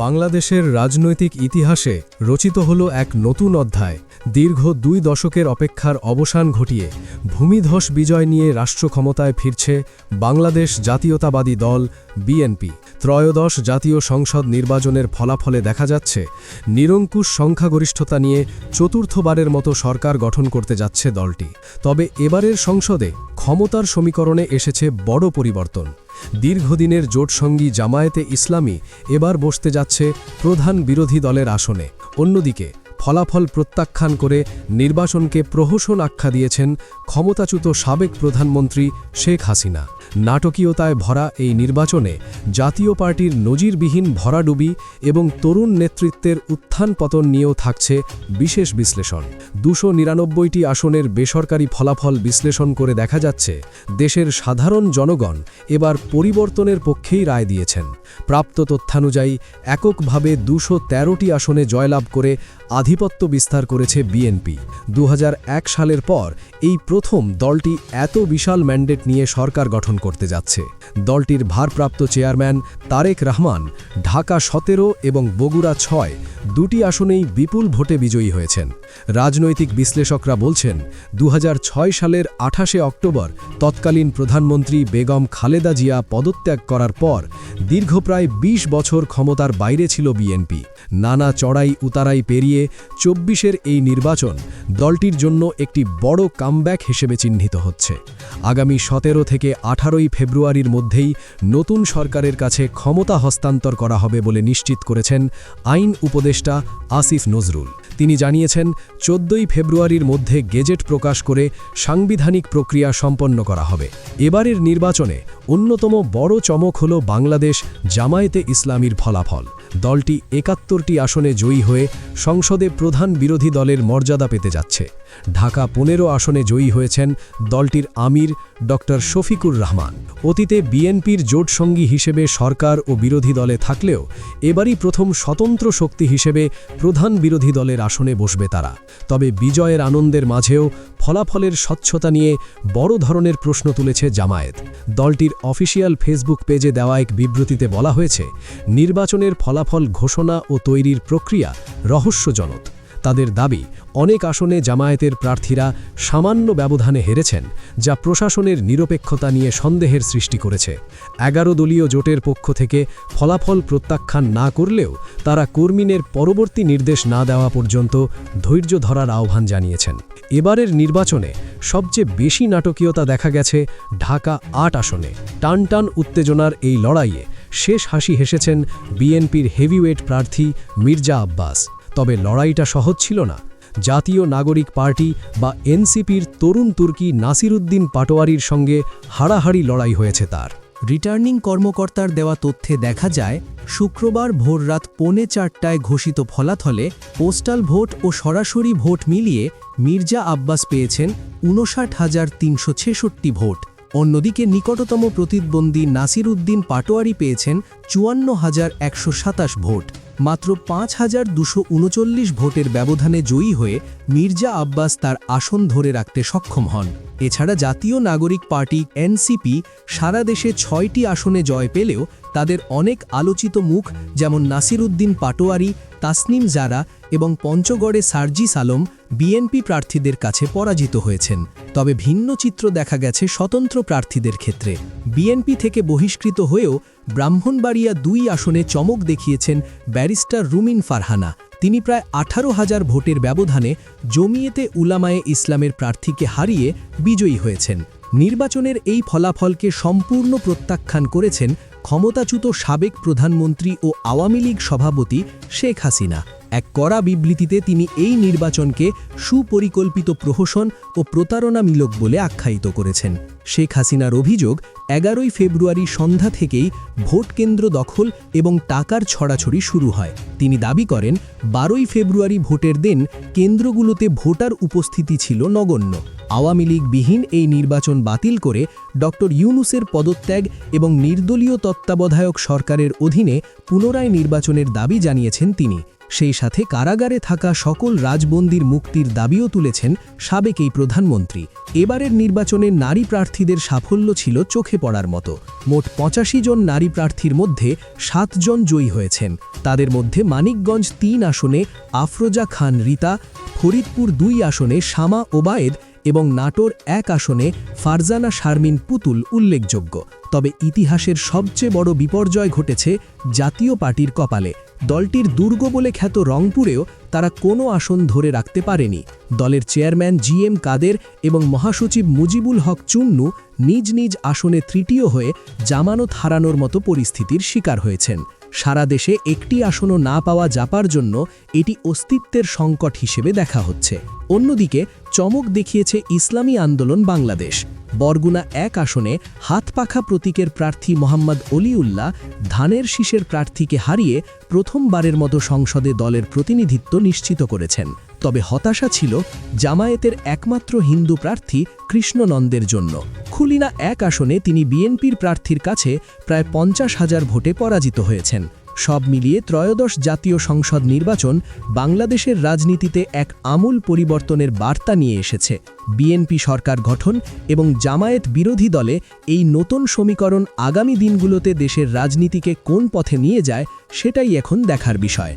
বাংলাদেশের রাজনৈতিক ইতিহাসে রচিত হল এক নতুন অধ্যায়। দীর্ঘ 2 দশকের অপেক্ষার অবসান ঘটিয়ে ভূমিধস বিজয় নিয়ে রাষ্ট্র ক্ষমতায় ফিরছে বাংলাদেশ জাতীয়তাবাদী দল বিএনপি। ত্রয়োদশ জাতীয় সংসদ নির্বাচনের ফলাফলে দেখা যাচ্ছে নিরঙ্কুশ সংখ্যাগরিষ্ঠতা নিয়ে চতুর্থবারের মতো সরকার গঠন করতে যাচ্ছে দলটি। তবে এবারের সংসদে ক্ষমতার সমীকরণে এসেছে বড় পরিবর্তন। দীর্ঘদিনের জোটসঙ্গী জামায়াতে ইসলামী এবার বসতে যাচ্ছে প্রধান বিরোধী দলের আসনে। অন্যদিকে ফলাফল প্রত্যাখ্যান করে নির্বাচনকে প্রহসন আখ্যা দিয়েছেন ক্ষমতাচ্যুত সাবেক প্রধানমন্ত্রী শেখ হাসিনা। নাটকীয়তায় ভরা এই নির্বাচনে জাতীয় পার্টির নজিরবিহীন ভরাডুবি এবং তরুণ নেতৃত্বের উত্থান পতন নিয়েও থাকছে বিশেষ বিশ্লেষণ। 299টি আসনের বেসরকারি ফলাফল বিশ্লেষণ করে দেখা যাচ্ছে দেশের সাধারণ জনগণ এবার পরিবর্তনের পক্ষেই রায় দিয়েছেন। প্রাপ্ত তথ্যানুযায়ী এককভাবে 213টি আসনে জয়লাভ করে আধিপত্য বিস্তার করেছে বিএনপি। 2001 সালের পর এই প্রথম দলটি এত বিশাল ম্যান্ডেট নিয়ে সরকার গঠন করতে যাচ্ছে। দলটির ভারপ্রাপ্ত চেয়ারম্যান তারেক রহমান ঢাকা 17 এবং বগুড়া 6 দুটি আসনেই বিপুল ভোটে বিজয়ী হয়েছেন। রাজনৈতিক বিশ্লেষকরা বলছেন 2006 সালের 28শে অক্টোবর তৎকালীন প্রধানমন্ত্রী বেগম খালেদা জিয়া পদত্যাগ করার পর দীর্ঘ প্রায় 20 বছর ক্ষমতার বাইরে ছিল বিএনপি। নানা চড়াই উতারাই পেরিয়ে 24-এর এই নির্বাচন দলটির জন্য একটি বড় কামব্যাক হিসেবে চিহ্নিত হচ্ছে। আগামী 17 থেকে 18 ফেব্রুয়ারির মধ্যেই নতুন সরকারের কাছে ক্ষমতা হস্তান্তর করা হবে বলে নিশ্চিত করেছেন আইন উপদেষ্টা আসিফ নজরুল। তিনি জানিয়েছেন 14 ফেব্রুয়ারির মধ্যে গেজেট প্রকাশ করে সাংবিধানিক প্রক্রিয়া সম্পন্ন করা হবে। এবারের নির্বাচনে অন্যতম বড় চমক হল বাংলাদেশ জামায়াতে ইসলামীর ফলাফল। দলটি 71টি আসনে জয়ী হয়ে সংসদে প্রধান বিরোধী দলের মর্যাদা পেতে যাচ্ছে। ঢাকা 15 আসনে জয়ী হয়েছেন দলটির আমির ডক্টর শফিকুর রহমান। অতীতে বিএনপির জোটসঙ্গী হিসেবে সরকার ও বিরোধী দলে থাকলেও এবারই প্রথম স্বতন্ত্র শক্তি হিসেবে প্রধান বিরোধী দলের আসনে বসবে তারা। তবে বিজয়ের আনন্দের মাঝেও ফলাফলের স্বচ্ছতা নিয়ে বড় ধরনের প্রশ্ন তুলেছে জামায়াত। দলটির অফিসিয়াল ফেসবুক পেজে দেওয়া এক বিবৃতিতে বলা হয়েছে, নির্বাচনের ফলাফল ঘোষণা ও তৈরির প্রক্রিয়া রহস্যজনক। তাদের দাবি, অনেক আসনে জামায়াতের প্রার্থীরা সামান্য ব্যবধানে হেরেছেন, যা প্রশাসনের নিরপেক্ষতা নিয়ে সন্দেহের সৃষ্টি করেছে। 11 দলীয় জোটের পক্ষ থেকে ফলাফল প্রত্যাখ্যান না করলেও তারা কর্মীদের পরবর্তী নির্দেশ না দেওয়া পর্যন্ত ধৈর্য ধরার আহ্বান জানিয়েছেন। এবারের নির্বাচনে সবচেয়ে বেশি নাটকীয়তা দেখা গেছে ঢাকা 8 আসনে। টানটান উত্তেজনার এই লড়াইয়ে শেষ হাসি হেসেছেন বিএনপির হেভিওয়েট প্রার্থী মির্জা আব্বাস। তবে লড়াইটা সহজ ছিল না। জাতীয় নাগরিক পার্টি বা এনসিপির তরুণ তুর্কি নাসিরুদ্দিন পাটোয়ারির সঙ্গে হাড়াহাড়ি লড়াই হয়েছে তার। রিটার্নিং কর্মকর্তার দেওয়া তথ্যে দেখা যায়, শুক্রবার ভোররাত 3:45টায় ঘোষিত ফলাফলে পোস্টাল ভোট ও সরাসরি ভোট মিলিয়ে মির্জা আব্বাস পেয়েছেন 59,366 ভোট। অন্যদিকে নিকটতম প্রতিদ্বন্দ্বী নাসিরুদ্দিন পাটোয়ারি পেয়েছেন 54,127 ভোট। মাত্র 5,239 ভোটের ব্যবধানে জয়ী হয়ে মির্জা আব্বাস তার আসন ধরে রাখতে সক্ষম হন। এছাড়া জাতীয় নাগরিক পার্টি এনসিপি সারা দেশে 6টি আসনে জয় পেলেও তাদের অনেক আলোচিত মুখ যেমন নাসিরুদ্দিন পাটোয়ারি, তাসনিম জারা এবং পঞ্চগড়ে সার্জিস আলম বিএনপি প্রার্থীদের কাছে পরাজিত হয়েছেন। তবে ভিন্ন চিত্র দেখা গেছে স্বতন্ত্র প্রার্থীদের ক্ষেত্রে। বিএনপি থেকে বহিষ্কৃত হয়েও ব্রাহ্মণবাড়িয়া 2 আসনে চমক দেখিয়েছেন ব্যারিস্টার রুমিন ফারহানা। তিনি প্রায় 18,000 ভোটের ব্যবধানে জমিয়েতে উলামায়ে ইসলামের প্রার্থীকে হারিয়ে বিজয়ী হয়েছেন। নির্বাচনের এই ফলাফলকে সম্পূর্ণ প্রত্যাখ্যান করেছেন ক্ষমতাচ্যুত সাবেক প্রধানমন্ত্রী ও আওয়ামী লীগ সভাপতি শেখ হাসিনা। এক কড়া বিবৃতিতে তিনি এই নির্বাচনকে সুপরিকল্পিত প্রহসন ও প্রতারণামূলক বলে আখ্যায়িত করেছেন। শেখ হাসিনার অভিযোগ, 11 ফেব্রুয়ারি সন্ধ্যা থেকেই ভোট কেন্দ্র দখল এবং টাকার ছড়াছড়ি শুরু হয়। তিনি দাবি করেন, 12 ফেব্রুয়ারি ভোটের দিন কেন্দ্রগুলোতে ভোটার উপস্থিতি ছিল নগণ্য। আওয়ামী লীগবিহীন এই নির্বাচন বাতিল করে ডক্টর ইউনূসের পদত্যাগ এবং নির্দলীয় তত্ত্বাবধায়ক সরকারের অধীনে পুনরায় নির্বাচনের দাবি জানিয়েছেন তিনি। সেই সাথে কারাগারে থাকা সকল রাজবন্দীর মুক্তির দাবিও তুলেছেন সাবেক এই প্রধানমন্ত্রী। এবারের নির্বাচনে নারী প্রার্থীদের সাফল্য ছিল চোখে পড়ার মতো। মোট ৮৫ জন নারী প্রার্থীর মধ্যে ৭ জন জয়ী হয়েছেন। তাদের মধ্যে মানিকগঞ্জ ৩ আসনে আফরোজা খান রীতা, ফরিদপুর ২ আসনে শামা ওবায়েদ এবং নাটোর ১ আসনে ফারজানা শারমিন পুতুল উল্লেখযোগ্য। তবে ইতিহাসের সবচেয়ে বড় বিপর্যয় ঘটেছে জাতীয় পার্টির কপালে। দলটির দুর্গ বলে খ্যাত রংপুরেও তারা কোনো আসন ধরে রাখতে পারেনি। দলের চেয়ারম্যান জিএম কাদের এবং মহাসচিব মুজিবুল হক চুন্নু নিজ নিজ আসনে তৃতীয় হয়ে জামানত হারানোর মতো পরিস্থিতির শিকার হয়েছেন। সারা দেশে একটি আসনও না পাওয়া জাপার জন্য এটি অস্তিত্বের সংকট হিসেবে দেখা হচ্ছে। অন্যদিকে চমক দেখিয়েছে ইসলামী আন্দোলন বাংলাদেশ। বরগুনা ১ আসনে হাতপাখা প্রতীকের প্রার্থী মোহাম্মদ অলিউল্লাহ ধানের শীষের প্রার্থীকে হারিয়ে প্রথমবারের মতো সংসদে দলের প্রতিনিধিত্ব নিশ্চিত করেছেন। তবে হতাশা ছিল জামায়াতের একমাত্র হিন্দু প্রার্থী কৃষ্ণনন্দের জন্য। খুলনা ১ আসনে তিনি বিএনপির প্রার্থীর কাছে প্রায় ৫০,০০০ ভোটে পরাজিত হয়েছেন। সব মিলিয়ে ত্রয়োদশ জাতীয় সংসদ নির্বাচন বাংলাদেশের রাজনীতিতে এক আমূল পরিবর্তনের বার্তা নিয়ে এসেছে। বিএনপি সরকার গঠন এবং জামায়াত বিরোধী দলে এই নতুন সমীকরণ আগামী দিনগুলোতে দেশের রাজনীতিকে কোন পথে নিয়ে যায় সেটাই এখন দেখার বিষয়।